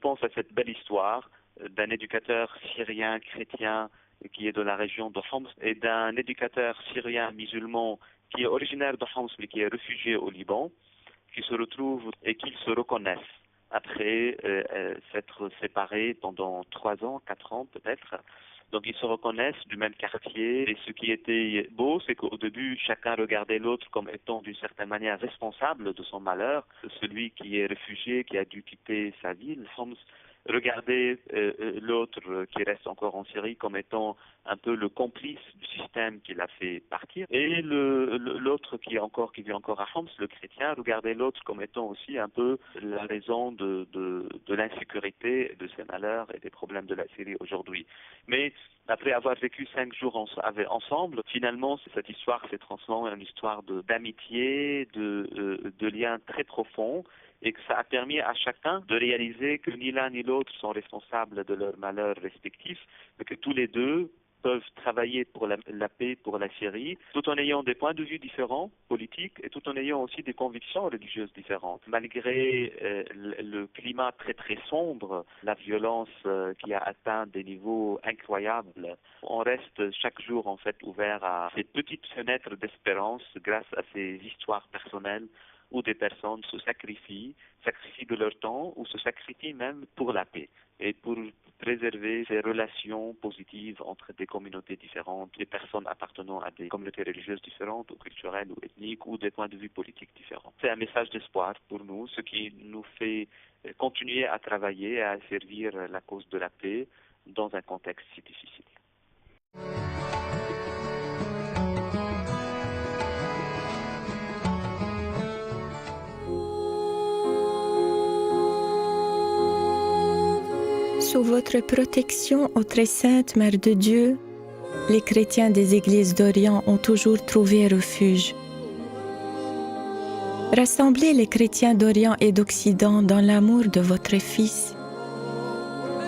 pense à cette belle histoire d'un éducateur syrien chrétien qui est de la région de Homs et d'un éducateur syrien musulman qui est originaire de Homs mais qui est réfugié au Liban, qui se retrouvent et qui se reconnaissent après s'être séparés pendant 3 ans, 4 ans peut-être. Donc ils se reconnaissent du même quartier. Et ce qui était beau, c'est qu'au début, chacun regardait l'autre comme étant d'une certaine manière responsable de son malheur. Celui qui est réfugié, qui a dû quitter sa ville, Homs, regardait l'autre qui reste encore en Syrie comme étant un peu le complice du système qui l'a fait partir. Et l'autre qui vit encore à Homs, le chrétien, regardait l'autre comme étant aussi un peu la raison de l'insécurité, de ses malheurs et des problèmes de la Syrie aujourd'hui. Mais après avoir vécu 5 jours ensemble, finalement, cette histoire s'est transformée en une histoire d'amitié, de liens très profonds, et que ça a permis à chacun de réaliser que ni l'un ni l'autre sont responsables de leurs malheurs respectifs, mais que tous les deux peuvent travailler pour la paix, pour la Syrie, tout en ayant des points de vue différents, politiques, et tout en ayant aussi des convictions religieuses différentes. Malgré le climat très très sombre, la violence qui a atteint des niveaux incroyables, on reste chaque jour en fait ouvert à ces petites fenêtres d'espérance grâce à ces histoires personnelles où des personnes se sacrifient de leur temps ou se sacrifient même pour la paix et pour préserver ces relations positives entre des communautés différentes, des personnes appartenant à des communautés religieuses différentes ou culturelles ou ethniques ou des points de vue politiques différents. C'est un message d'espoir pour nous, ce qui nous fait continuer à travailler et à servir la cause de la paix dans un contexte si difficile. Sous votre protection, ô très sainte Mère de Dieu, les chrétiens des églises d'Orient ont toujours trouvé refuge. Rassemblez les chrétiens d'Orient et d'Occident dans l'amour de votre Fils,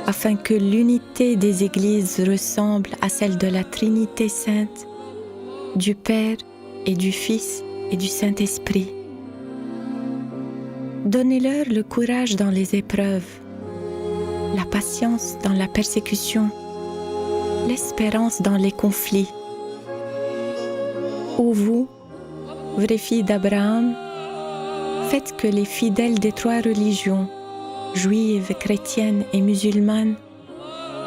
afin que l'unité des églises ressemble à celle de la Trinité sainte, du Père et du Fils et du Saint-Esprit. Donnez-leur le courage dans les épreuves, la patience dans la persécution, l'espérance dans les conflits. Ô vous, vraies filles d'Abraham, faites que les fidèles des 3 religions, juives, chrétiennes et musulmanes,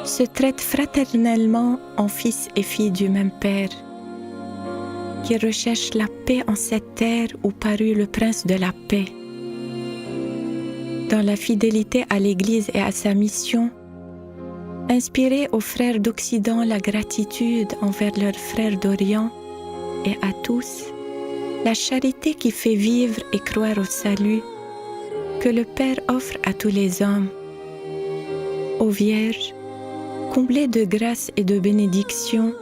se traitent fraternellement en fils et filles du même Père, qui recherchent la paix en cette terre où parut le Prince de la paix. Dans la fidélité à l'Église et à sa mission, inspirez aux frères d'Occident la gratitude envers leurs frères d'Orient et à tous la charité qui fait vivre et croire au salut que le Père offre à tous les hommes. Ô Vierge, comblée de grâce et de bénédiction,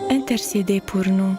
intercédez pour nous.